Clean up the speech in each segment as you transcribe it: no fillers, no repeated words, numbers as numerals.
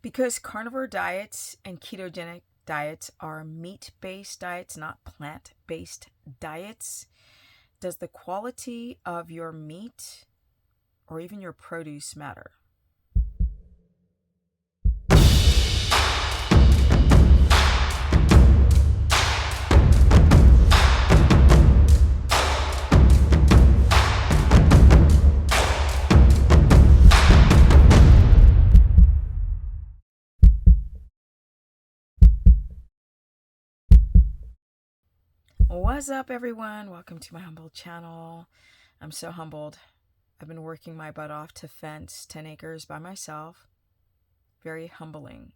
Because carnivore diets and ketogenic diets are meat-based diets, not plant-based diets, does the quality of your meat or even your produce matter? What's up, everyone? Welcome to my humble channel. I'm so humbled. I've been working my butt off to fence 10 acres by myself. Very humbling.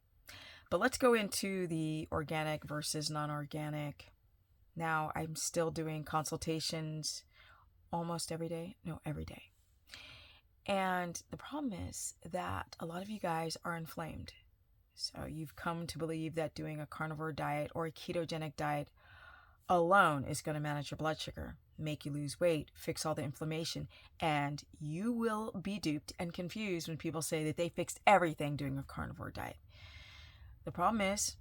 But let's go into the organic versus non-organic. Now, I'm still doing consultations almost every day. No, every day. And the problem is that a lot of you guys are inflamed. So you've come to believe that doing a carnivore diet or a ketogenic diet alone is going to manage your blood sugar, make you lose weight, fix all the inflammation, and you will be duped and confused when people say that they fixed everything doing a carnivore diet. The problem is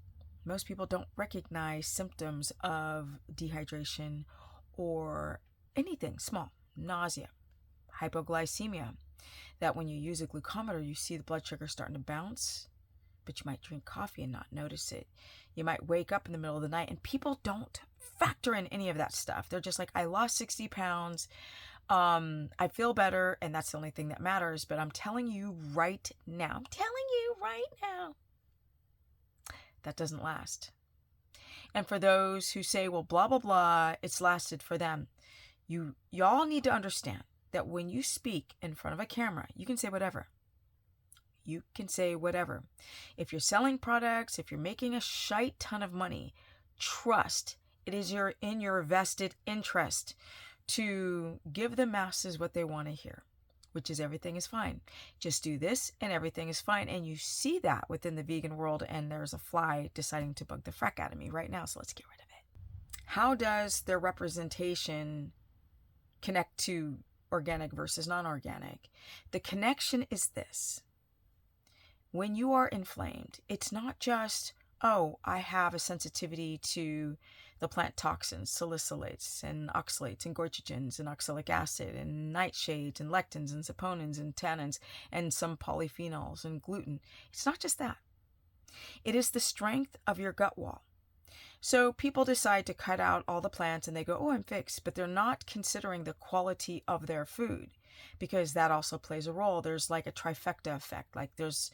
most people don't recognize symptoms of dehydration or anything small, nausea, hypoglycemia, that when you use a glucometer, you see the blood sugar starting to bounce, but you might drink coffee and not notice it. You might wake up in the middle of the night, and people don't factor in any of that stuff. They're just like, I lost 60 pounds. I feel better, and that's the only thing that matters. But I'm telling you right now, that doesn't last. And for those who say, well, blah, blah, blah, it's lasted for them. Y'all need to understand that when you speak in front of a camera, you can say whatever. You can say whatever. If you're selling products, if you're making a shite ton of money, trust it is in your vested interest to give the masses what they want to hear, which is everything is fine. Just do this and everything is fine. And you see that within the vegan world, and there's a fly deciding to bug the frack out of me right now, so let's get rid of it. How does their representation connect to organic versus non-organic? The connection is this. When you are inflamed, it's not just, oh, I have a sensitivity to the plant toxins, salicylates and oxalates and goitrogens and oxalic acid and nightshades and lectins and saponins and tannins and some polyphenols and gluten. It's not just that. It is the strength of your gut wall. So people decide to cut out all the plants and they go, oh, I'm fixed, but they're not considering the quality of their food, because that also plays a role. There's like a trifecta effect. Like there's,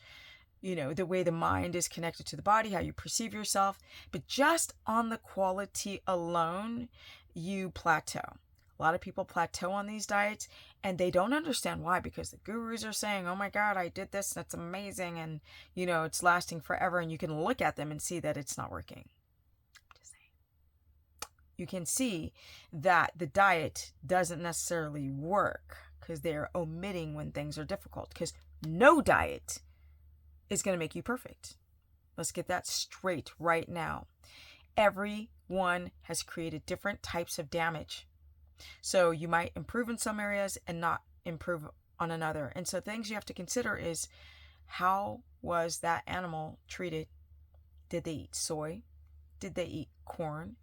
the way the mind is connected to the body, how you perceive yourself. But just on the quality alone, you plateau. A lot of people plateau on these diets, and they don't understand why, because the gurus are saying, oh my God, I did this, that's amazing, and, it's lasting forever, and you can look at them and see that it's not working. You can see that the diet doesn't necessarily work because they're omitting when things are difficult, because no diet is going to make you perfect. Let's get that straight right now. Everyone has created different types of damage. So you might improve in some areas and not improve on another. And so things you have to consider is, how was that animal treated? Did they eat soy? Did they eat corn?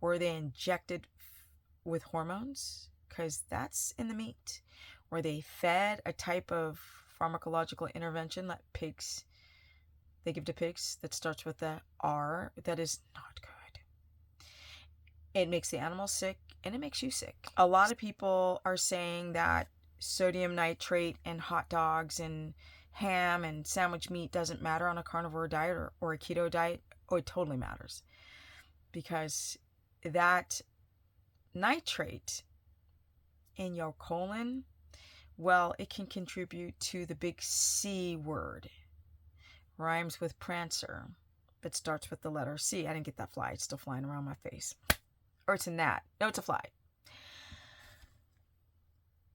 Were they injected with hormones? Because that's in the meat. Were they fed a type of pharmacological intervention that they give to pigs that starts with the R? That is not good. It makes the animal sick, and it makes you sick. A lot of people are saying that sodium nitrate and hot dogs and ham and sandwich meat doesn't matter on a carnivore diet or a keto diet. Oh, it totally matters, because that nitrate in your colon, well, it can contribute to the big C word. Rhymes with Prancer, but starts with the letter C. I didn't get that fly. It's still flying around my face. Or it's a gnat. No, it's a fly.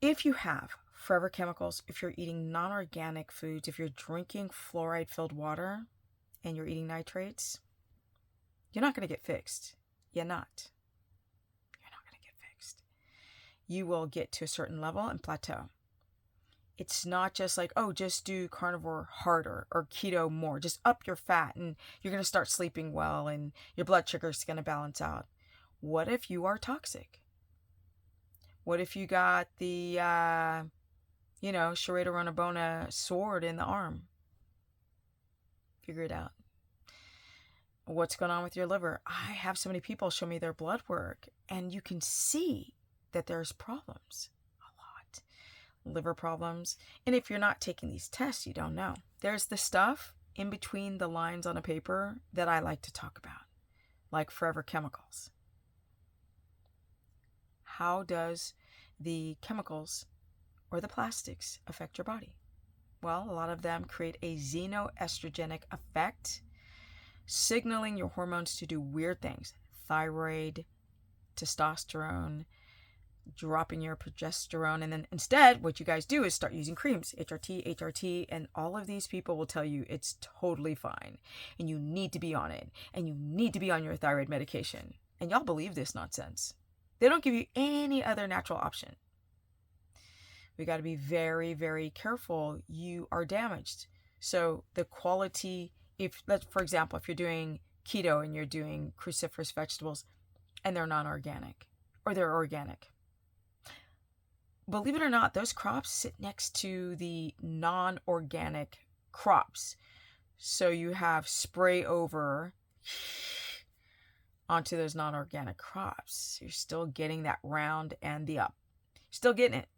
If you have forever chemicals, if you're eating non-organic foods, if you're drinking fluoride-filled water and you're eating nitrates, you're not going to get fixed. You're not going to get fixed. You will get to a certain level and plateau. It's not just like, oh, just do carnivore harder or keto more. Just up your fat and you're going to start sleeping well and your blood sugar is going to balance out. What if you are toxic? What if you got the, Sharada Ronabona sword in the arm? Figure it out. What's going on with your liver? I have so many people show me their blood work, and you can see that there's problems. A lot. Liver problems. And if you're not taking these tests, you don't know. There's the stuff in between the lines on a paper that I like to talk about, like forever chemicals. How does the chemicals or the plastics affect your body? Well, a lot of them create a xenoestrogenic effect, signaling your hormones to do weird things. Thyroid, testosterone, dropping your progesterone. And then instead, what you guys do is start using creams, HRT, and all of these people will tell you it's totally fine. And you need to be on it. And you need to be on your thyroid medication. And y'all believe this nonsense. They don't give you any other natural option. We got to be very, very careful. You are damaged. So the quality, for example, if you're doing keto and you're doing cruciferous vegetables and they're non-organic or they're organic, believe it or not, those crops sit next to the non-organic crops. So you have spray over onto those non-organic crops. You're still getting that round and the up. Still getting it.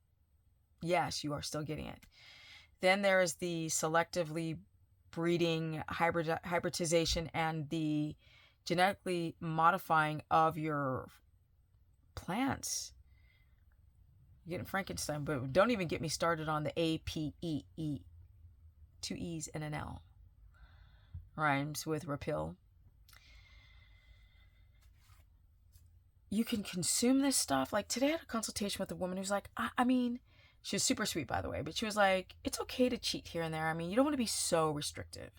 Yes, you are still getting it. Then there is the selectively breeding, hybridization, and the genetically modifying of your plants. You're getting Frankenstein, but don't even get me started on the APEE. 2 E's and an L. Rhymes with repeal. You can consume this stuff. Like today I had a consultation with a woman who's like, I mean, she was super sweet, by the way, but she was like, it's okay to cheat here and there. I mean, you don't want to be so restrictive.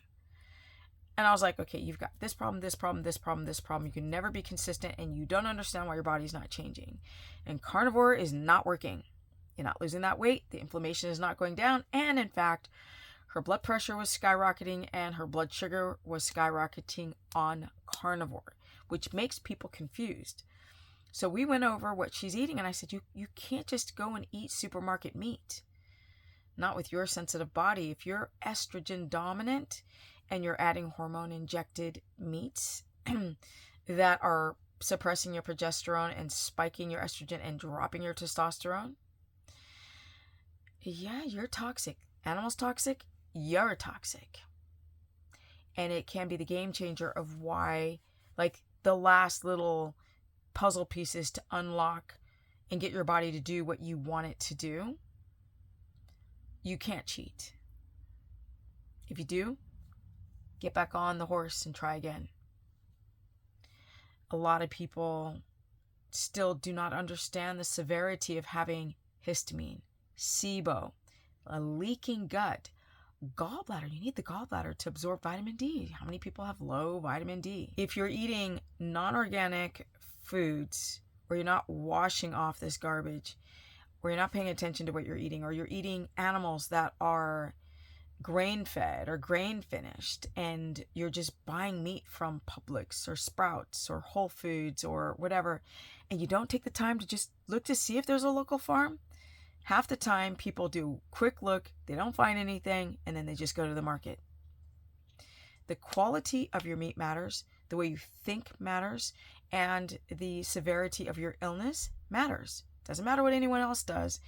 And I was like, okay, you've got this problem, this problem, this problem, this problem. You can never be consistent and you don't understand why your body's not changing. And carnivore is not working. You're not losing that weight. The inflammation is not going down. And in fact, her blood pressure was skyrocketing and her blood sugar was skyrocketing on carnivore, which makes people confused. So we went over what she's eating, and I said, you can't just go and eat supermarket meat. Not with your sensitive body. If you're estrogen dominant and you're adding hormone-injected meats that are suppressing your progesterone and spiking your estrogen and dropping your testosterone, yeah, you're toxic. Animals toxic, you're toxic. And it can be the game changer of why, like the last little puzzle pieces to unlock and get your body to do what you want it to do. You can't cheat. If you do, get back on the horse and try again. A lot of people still do not understand the severity of having histamine, SIBO, a leaking gut, gallbladder. You need the gallbladder to absorb vitamin D. How many people have low vitamin D? If you're eating non-organic foods, or you're not washing off this garbage, or you're not paying attention to what you're eating, or you're eating animals that are grain fed or grain finished, and you're just buying meat from Publix or Sprouts or Whole Foods or whatever, and you don't take the time to just look to see if there's a local farm, half the time people do quick look, they don't find anything, and then they just go to the market. The quality of your meat matters, the way you think matters, and the severity of your illness matters. Doesn't matter what anyone else does.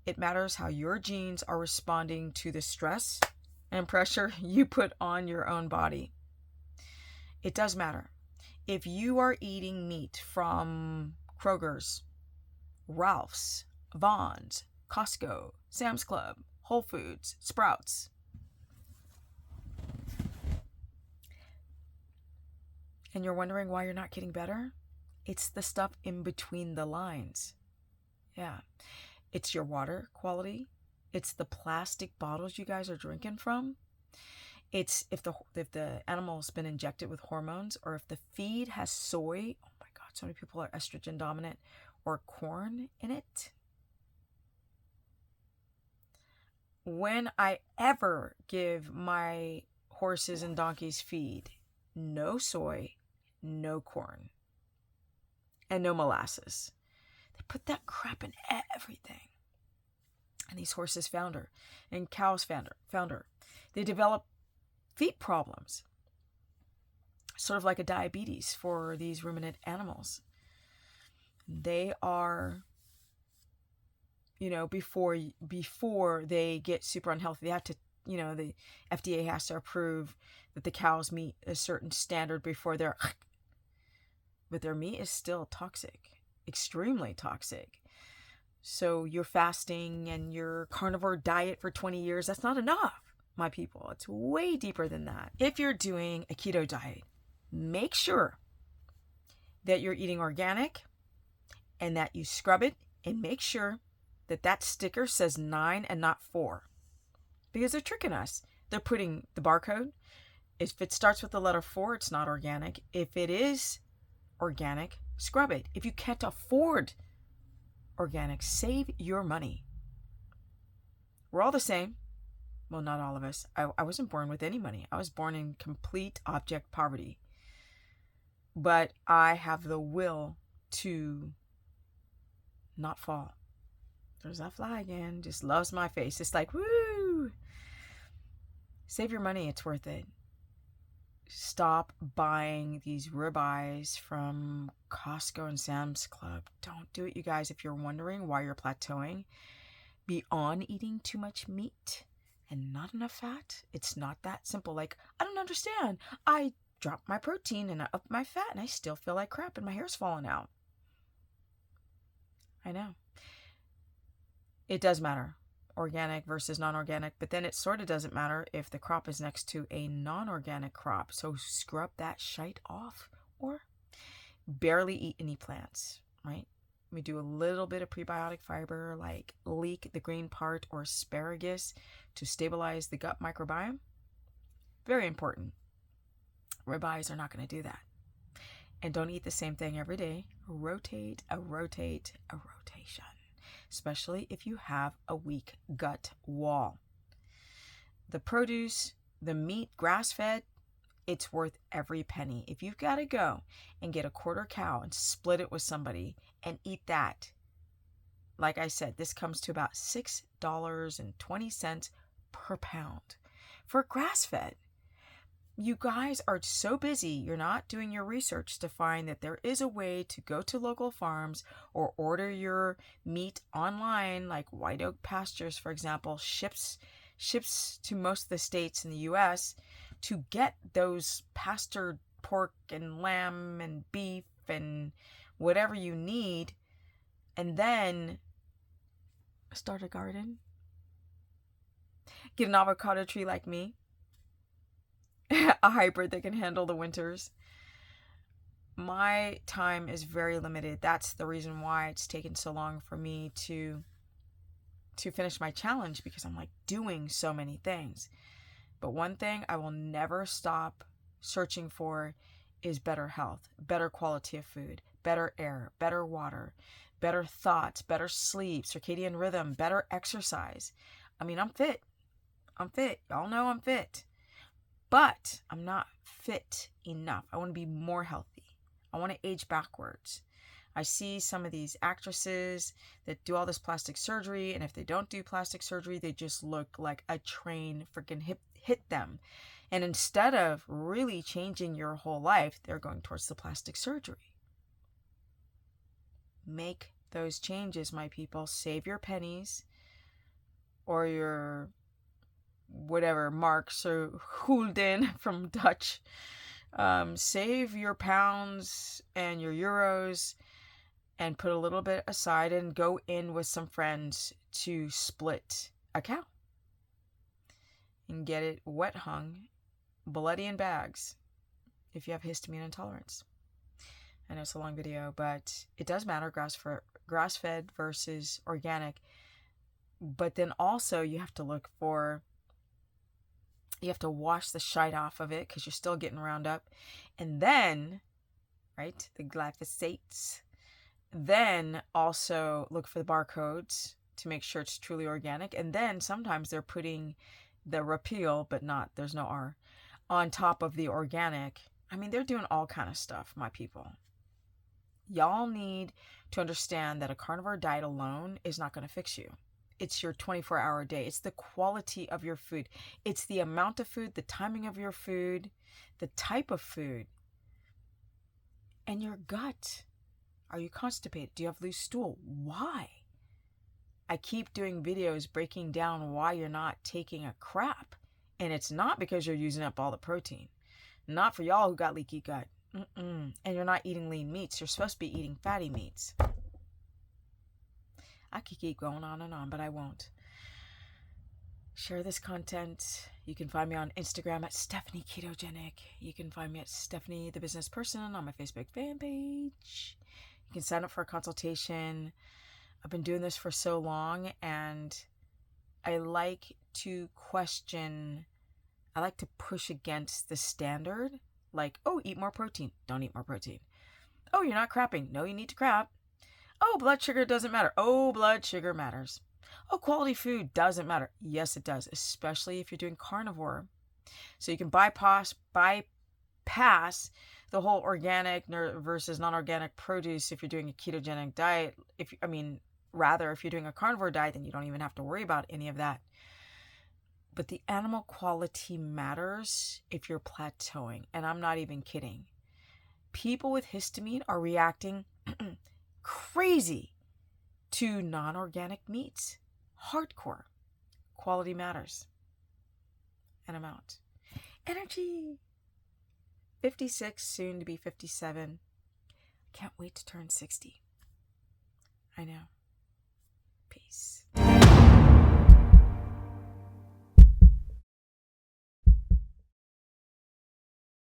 It matters how your genes are responding to the stress and pressure you put on your own body. It does matter. If you are eating meat from Kroger's, Ralph's, Vaughn's, Costco, Sam's Club, Whole Foods, Sprouts, and you're wondering why you're not getting better, it's the stuff in between the lines. Yeah. It's your water quality. It's the plastic bottles you guys are drinking from. It's if the animal's been injected with hormones, or if the feed has soy. Oh my God, so many people are estrogen dominant, or corn in it. when I ever give my horses and donkeys feed, no soy, no corn, and no molasses. They put that crap in everything. And these horses founder and cows founder. They develop feet problems, sort of like a diabetes for these ruminant animals. They are, before they get super unhealthy, they have to, the FDA has to approve that the cows meet a certain standard before they're, but their meat is still toxic, extremely toxic. So your fasting and your carnivore diet for 20 years, that's not enough, my people. It's way deeper than that. If you're doing a keto diet, make sure that you're eating organic and that you scrub it, and make sure that that sticker says 9 and not 4. Because they're tricking us. They're putting the barcode. If it starts with the letter 4, it's not organic. If it is organic, scrub it. If you can't afford organic, save your money. We're all the same. Well, not all of us. I wasn't born with any money. I was born in complete object poverty. But I have the will to not fall. There's that fly again. Just loves my face. It's like, woo! Save your money. It's worth it. Stop buying these ribeyes from Costco and Sam's Club. Don't do it, you guys. If you're wondering why you're plateauing beyond eating too much meat and not enough fat, it's not that simple. Like, I don't understand. I dropped my protein and I upped my fat and I still feel like crap and my hair's falling out. I know. It does matter, organic versus non-organic, but then it sort of doesn't matter if the crop is next to a non-organic crop. So scrub that shite off or barely eat any plants, right? We do a little bit of prebiotic fiber like leek, the green part, or asparagus to stabilize the gut microbiome. Very important. Ribeyes are not going to do that. And don't eat the same thing every day. Rotate, a rotation. Especially if you have a weak gut wall. The produce, the meat, grass-fed, it's worth every penny. If you've got to go and get a quarter cow and split it with somebody and eat that, like I said, this comes to about $6.20 per pound for grass-fed. You guys are so busy, you're not doing your research to find that there is a way to go to local farms or order your meat online, like White Oak Pastures, for example, ships to most of the states in the U.S. to get those pastured pork and lamb and beef and whatever you need, and then start a garden. Get an avocado tree like me. A hybrid that can handle the winters. My time is very limited. That's the reason why it's taken so long for me to finish my challenge, because I'm like doing so many things. But one thing I will never stop searching for is better health, better quality of food, better air, better water, better thoughts, better sleep, circadian rhythm, better exercise. I mean, I'm fit. Y'all know I'm fit. But I'm not fit enough. I want to be more healthy. I want to age backwards. I see some of these actresses that do all this plastic surgery, and if they don't do plastic surgery, they just look like a train freaking hit them. And instead of really changing your whole life, they're going towards the plastic surgery. Make those changes, my people. Save your pennies or your whatever marks or gulden from Dutch. Save your pounds and your euros and put a little bit aside and go in with some friends to split a cow and get it wet hung, bloody in bags if you have histamine intolerance. I know it's a long video, but it does matter, grass-fed versus organic. But then also you have to wash the shite off of it because you're still getting Roundup. And then, right, the glyphosates. Then also look for the barcodes to make sure it's truly organic. And then sometimes they're putting the repeal, but not, there's no R, on top of the organic. I mean, they're doing all kind of stuff, my people. Y'all need to understand that a carnivore diet alone is not going to fix you. It's your 24-hour day. It's the quality of your food. It's the amount of food, the timing of your food, the type of food, and your gut. Are you constipated? Do you have loose stool? Why? I keep doing videos breaking down why you're not taking a crap. And it's not because you're using up all the protein. Not for y'all who got leaky gut. And you're not eating lean meats. You're supposed to be eating fatty meats. I could keep going on, but I won't. Share this content. You can find me on Instagram at Stephanie Ketogenic. You can find me at Stephanie the Business Person on my Facebook fan page. You can sign up for a consultation. I've been doing this for so long, and I like to push against the standard. Like, oh, eat more protein. Don't eat more protein. Oh, you're not crapping. No, you need to crap. Oh, blood sugar doesn't matter. Oh, blood sugar matters. Oh, quality food doesn't matter. Yes, it does, especially if you're doing carnivore. So you can bypass the whole organic versus non-organic produce if you're doing a ketogenic diet. If you're doing a carnivore diet, then you don't even have to worry about any of that. But the animal quality matters if you're plateauing, and I'm not even kidding. People with histamine are reacting crazy to non-organic meats. Hardcore. Quality matters. And I'm out. Energy. 56, soon to be 57. Can't wait to turn 60. I know. Peace.